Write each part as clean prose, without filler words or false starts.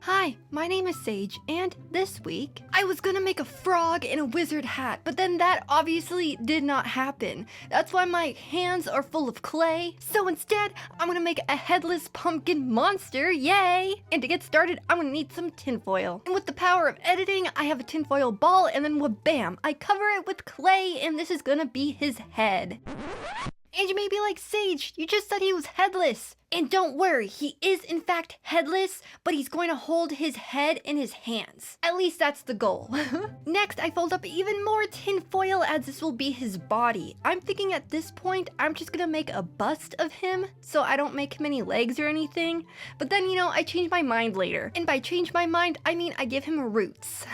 Hi, my name is Sage, and this week, I was gonna make a frog in a wizard hat, but then that obviously did not happen. That's why my hands are full of clay. So instead, I'm gonna make a headless pumpkin monster, yay! And to get started, I'm gonna need some tinfoil. And with the power of editing, I have a tinfoil ball, and then bam, I cover it with clay, and this is gonna be his head. And you may be like, Sage, you just said he was headless. And don't worry, he is in fact headless, but he's going to hold his head in his hands. At least that's the goal. Next, I fold up even more tinfoil as this will be his body. I'm thinking at this point, I'm just gonna make a bust of him, so I don't make him any legs or anything. But then, I change my mind later. And by change my mind, I mean I give him roots.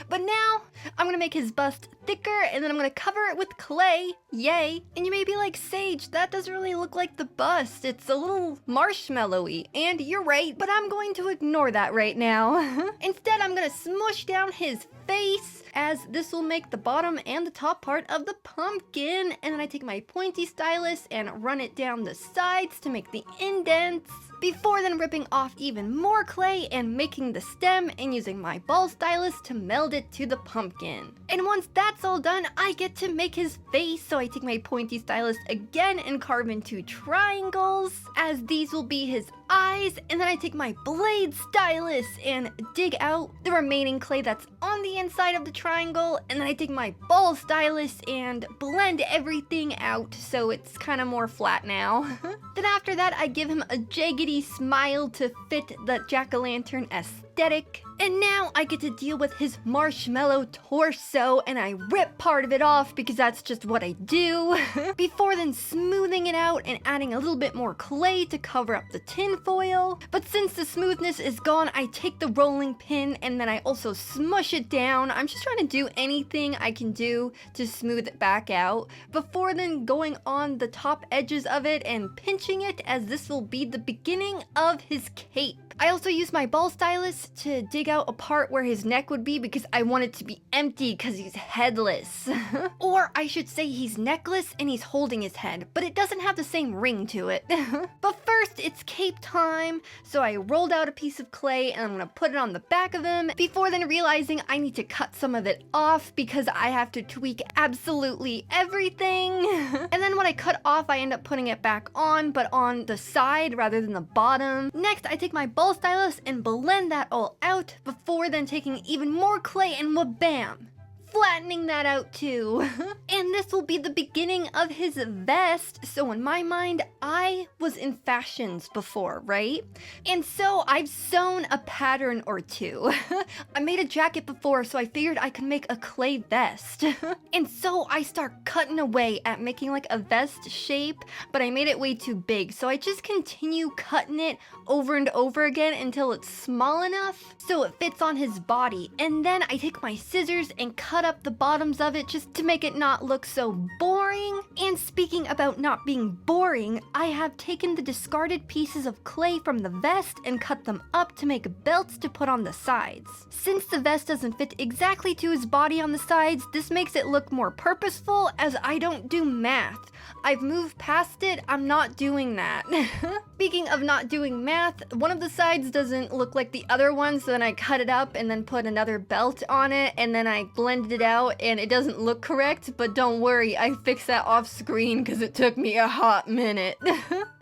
But now, I'm gonna make his bust thicker, and then I'm gonna cover it with clay. Yay! And you may be like, Sage, that doesn't really look like the bust. It's a little marshmallowy. And you're right, but I'm going to ignore that right now. Instead, I'm gonna smush down his face, as this will make the bottom and the top part of the pumpkin. And then I take my pointy stylus and run it down the sides to make the indents, before then ripping off even more clay and making the stem and using my ball stylus to meld it to the pumpkin. And once that's all done, I get to make his face, so I take my pointy stylus again and carve into triangles, as these will be his eyes. And then I take my blade stylus and dig out the remaining clay that's on the inside of the triangle, and then I take my ball stylus and blend everything out so it's kind of more flat now. Then after that, I give him a jaggedy smile to fit the jack-o'-lantern aesthetic. And now I get to deal with his marshmallow torso, and I rip part of it off because that's just what I do. Before then smoothing it out and adding a little bit more clay to cover up the tinfoil. But since the smoothness is gone, I take the rolling pin and then I also smush it down. I'm just trying to do anything I can do to smooth it back out, before then going on the top edges of it and pinching it, as this will be the beginning of his cape. I also use my ball stylus to dig out a part where his neck would be, because I want it to be empty because he's headless. Or I should say he's neckless and he's holding his head, but it doesn't have the same ring to it. But first, it's cape time, so I rolled out a piece of clay and I'm gonna put it on the back of him, before then realizing I need to cut some of it off because I have to tweak absolutely everything. And then when I cut off, I end up putting it back on, but on the side rather than the bottom. Next, I take my ball stylus and blend that all out, before then taking even more clay and bam, flattening that out too. And this will be the beginning of his vest. So in my mind, I was in fashions before, right? And so I've sewn a pattern or two. I made a jacket before, so I figured I could make a clay vest. And so I start cutting away at making like a vest shape, but I made it way too big. So I just continue cutting it over and over again until it's small enough so it fits on his body. And then I take my scissors and cut up the bottoms of it just to make it not look so boring. And speaking about not being boring, I have taken the discarded pieces of clay from the vest and cut them up to make belts to put on the sides. Since the vest doesn't fit exactly to his body on the sides, this makes it look more purposeful, as I don't do math. I've moved past it, I'm not doing that. Speaking of not doing math, one of the sides doesn't look like the other one, so then I cut it up and then put another belt on it, and then I blended it out and it doesn't look correct, but don't worry, I fixed that off screen because it took me a hot minute.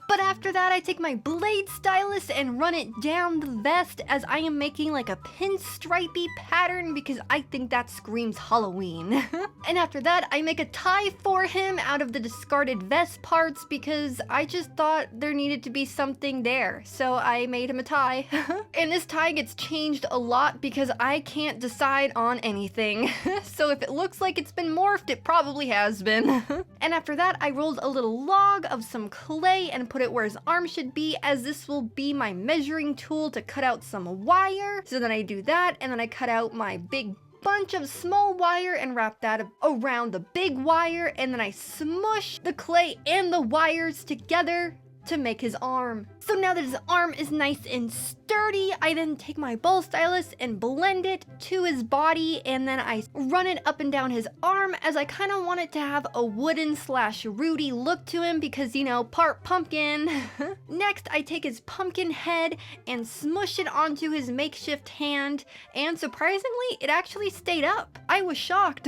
But after that, I take my blade stylus and run it down the vest, as I am making like a pinstripey pattern because I think that screams Halloween. And after that, I make a tie for him out of the discarded vest parts because I just thought there needed to be something there. So I made him a tie. And this tie gets changed a lot because I can't decide on anything. So if it looks like it's been morphed, it probably has been. And after that, I rolled a little log of some clay and put it where his arm should be, as this will be my measuring tool to cut out some wire. So then I do that, and then I cut out my big bunch of small wire and wrap that around the big wire, and then I smush the clay and the wires together to make his arm. So now that his arm is nice and dirty, I then take my bowl stylus and blend it to his body, and then I run it up and down his arm as I kind of want it to have a wooden / rooty look to him because, you know, part pumpkin. Next, I take his pumpkin head and smush it onto his makeshift hand, and surprisingly, it actually stayed up. I was shocked.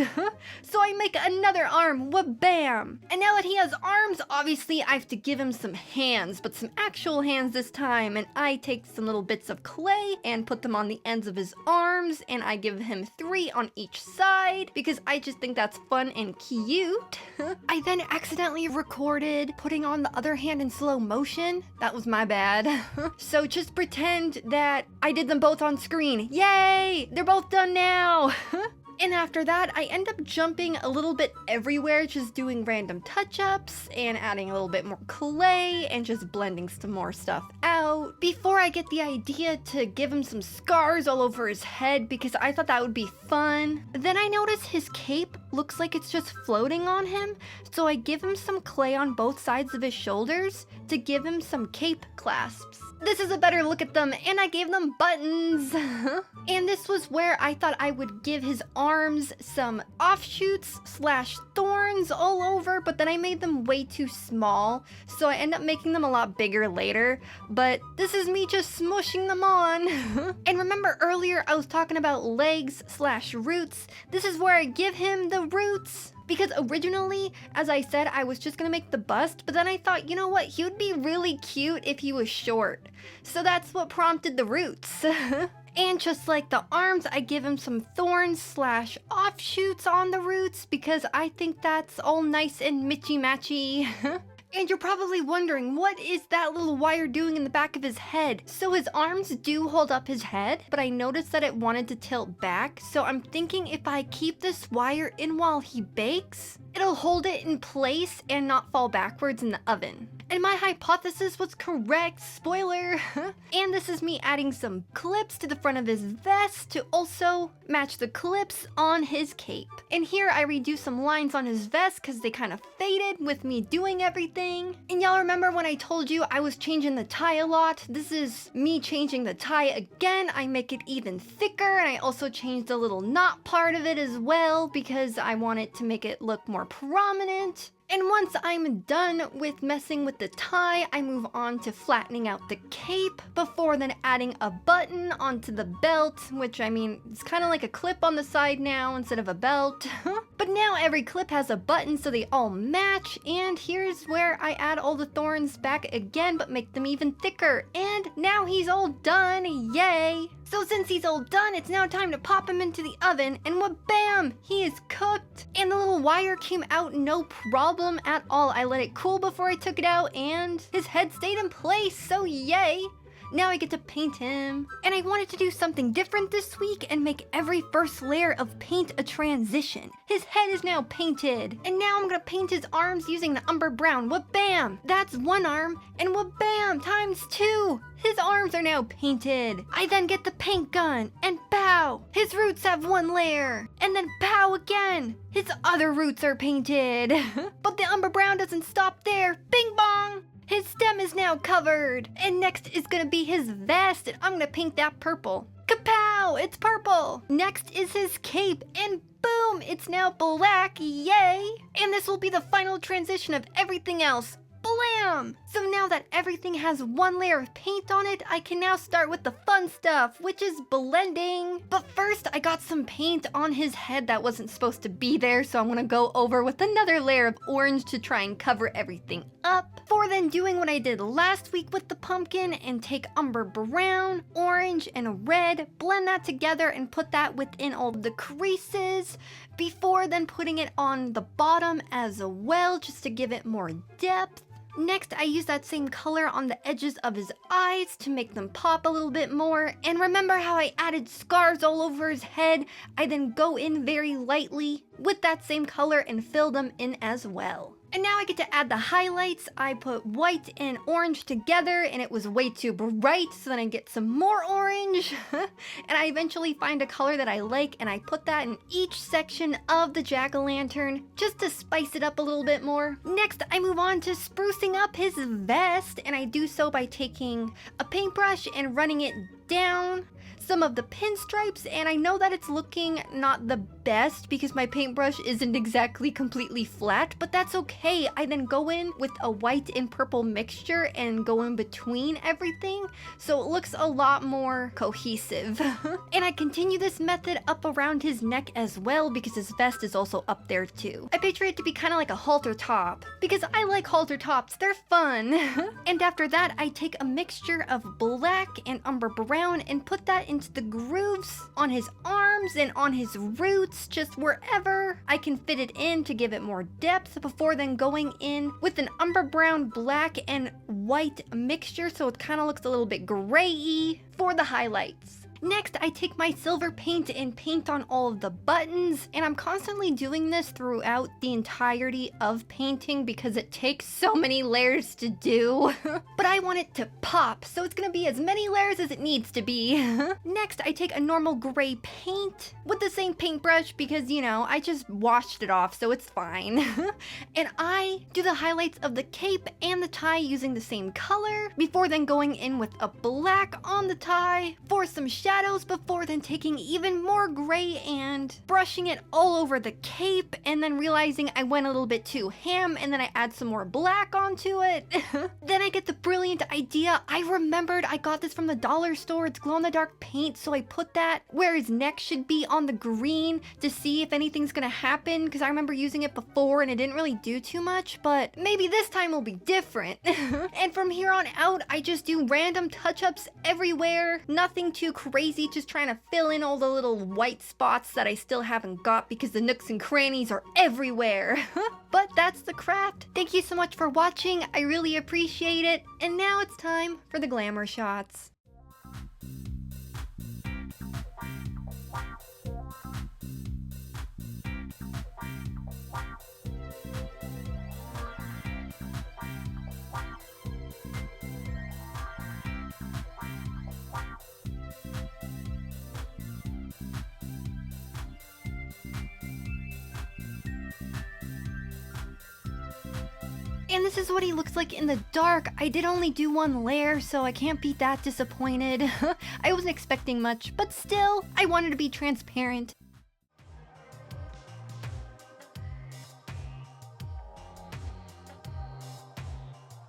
So I make another arm, wha-bam! And now that he has arms, obviously I have to give him some hands, but some actual hands this time, and I take some little bits of clay and put them on the ends of his arms, and I give him 3 on each side because I just think that's fun and cute. I then accidentally recorded putting on the other hand in slow motion. That was my bad. So just pretend that I did them both on screen. Yay! They're both done now! And after that, I end up jumping a little bit everywhere, just doing random touch-ups and adding a little bit more clay and just blending some more stuff out before I get the idea to give him some scars all over his head because I thought that would be fun. Then I notice his cape looks like it's just floating on him, so I give him some clay on both sides of his shoulders to give him some cape clasps. This is a better look at them, and I gave them buttons. And this was where I thought I would give his arms some offshoots / thorns all over, but then I made them way too small, so I end up making them a lot bigger later, but this is me just smushing them on. And remember earlier I was talking about legs / roots? This is where I give him the roots. Because originally, as I said, I was just gonna make the bust, but then I thought, you know what, he would be really cute if he was short. So that's what prompted the roots. And just like the arms, I give him some thorns / offshoots on the roots because I think that's all nice and mitchy-matchy. And you're probably wondering, what is that little wire doing in the back of his head? So his arms do hold up his head, but I noticed that it wanted to tilt back. So I'm thinking if I keep this wire in while he bakes, it'll hold it in place and not fall backwards in the oven. And my hypothesis was correct, spoiler! And this is me adding some clips to the front of his vest to also match the clips on his cape. And here I redo some lines on his vest because they kind of faded with me doing everything. And y'all remember when I told you I was changing the tie a lot? This is me changing the tie again. I make it even thicker, and I also changed the little knot part of it as well because I wanted to make it look more prominent. And once I'm done with messing with the tie, I move on to flattening out the cape before then adding a button onto the belt, which I mean, it's kind of like a clip on the side now instead of a belt. But now every clip has a button so they all match, and here's where I add all the thorns back again but make them even thicker. And now he's all done, yay! So since he's all done, it's now time to pop him into the oven, and wha-bam! He is cooked! And the little wire came out no problem at all. I let it cool before I took it out, and his head stayed in place, so yay! Now I get to paint him. And I wanted to do something different this week and make every first layer of paint a transition. His head is now painted. And now I'm gonna paint his arms using the umber brown. Wha-bam! That's one arm. And wha-bam! Times 2! His arms are now painted. I then get the paint gun and pow! His roots have one layer. And then pow again! His other roots are painted. But the umber brown doesn't stop there. Bing bong! His stem is now covered. And next is gonna be his vest, and I'm gonna paint that purple. Kapow! It's purple! Next is his cape, and boom! It's now black, yay! And this will be the final transition of everything else. Blam! So now that everything has one layer of paint on it, I can now start with the fun stuff, which is blending. But first, I got some paint on his head that wasn't supposed to be there, so I'm gonna go over with another layer of orange to try and cover everything up. Before then doing what I did last week with the pumpkin and take umber brown, orange, and red, blend that together and put that within all the creases. Before then putting it on the bottom as well, just to give it more depth. Next, I use that same color on the edges of his eyes to make them pop a little bit more. And remember how I added scars all over his head? I then go in very lightly with that same color and fill them in as well. And now I get to add the highlights. I put white and orange together and it was way too bright, so then I get some more orange. And I eventually find a color that I like and I put that in each section of the jack-o'-lantern just to spice it up a little bit more. Next, I move on to sprucing up his vest, and I do so by taking a paintbrush and running it down some of the pinstripes, and I know that it's looking not the best because my paintbrush isn't exactly completely flat, but that's okay. I then go in with a white and purple mixture and go in between everything, so it looks a lot more cohesive. And I continue this method up around his neck as well because his vest is also up there too. I picture it to be kind of like a halter top because I like halter tops, they're fun. And after that, I take a mixture of black and umber brown and put that into the grooves on his arms and on his roots, just wherever I can fit it in to give it more depth before then going in with an umber brown, black, and white mixture so it kind of looks a little bit gray-y for the highlights. Next, I take my silver paint and paint on all of the buttons, and I'm constantly doing this throughout the entirety of painting because it takes so many layers to do. But I want it to pop, so it's gonna be as many layers as it needs to be. Next, I take a normal gray paint with the same paintbrush because, you know, I just washed it off, so it's fine. And I do the highlights of the cape and the tie using the same color before then going in with a black on the tie for some shadows before then taking even more gray and brushing it all over the cape and then realizing I went a little bit too ham and then I add some more black onto it. Then I get the brilliant idea. I remembered I got this from the dollar store. It's glow-in-the-dark paint, so I put that where his neck should be on the green to see if anything's gonna happen because I remember using it before and it didn't really do too much, but maybe this time will be different. And from here on out, I just do random touch-ups everywhere. Nothing too crazy, just trying to fill in all the little white spots that I still haven't got because the nooks and crannies are everywhere. But that's the craft. Thank you so much for watching. I really appreciate it. And now it's time for the glamour shots. And this is what he looks like in the dark. I did only do one layer, so I can't be that disappointed. I wasn't expecting much, but still, I wanted to be transparent.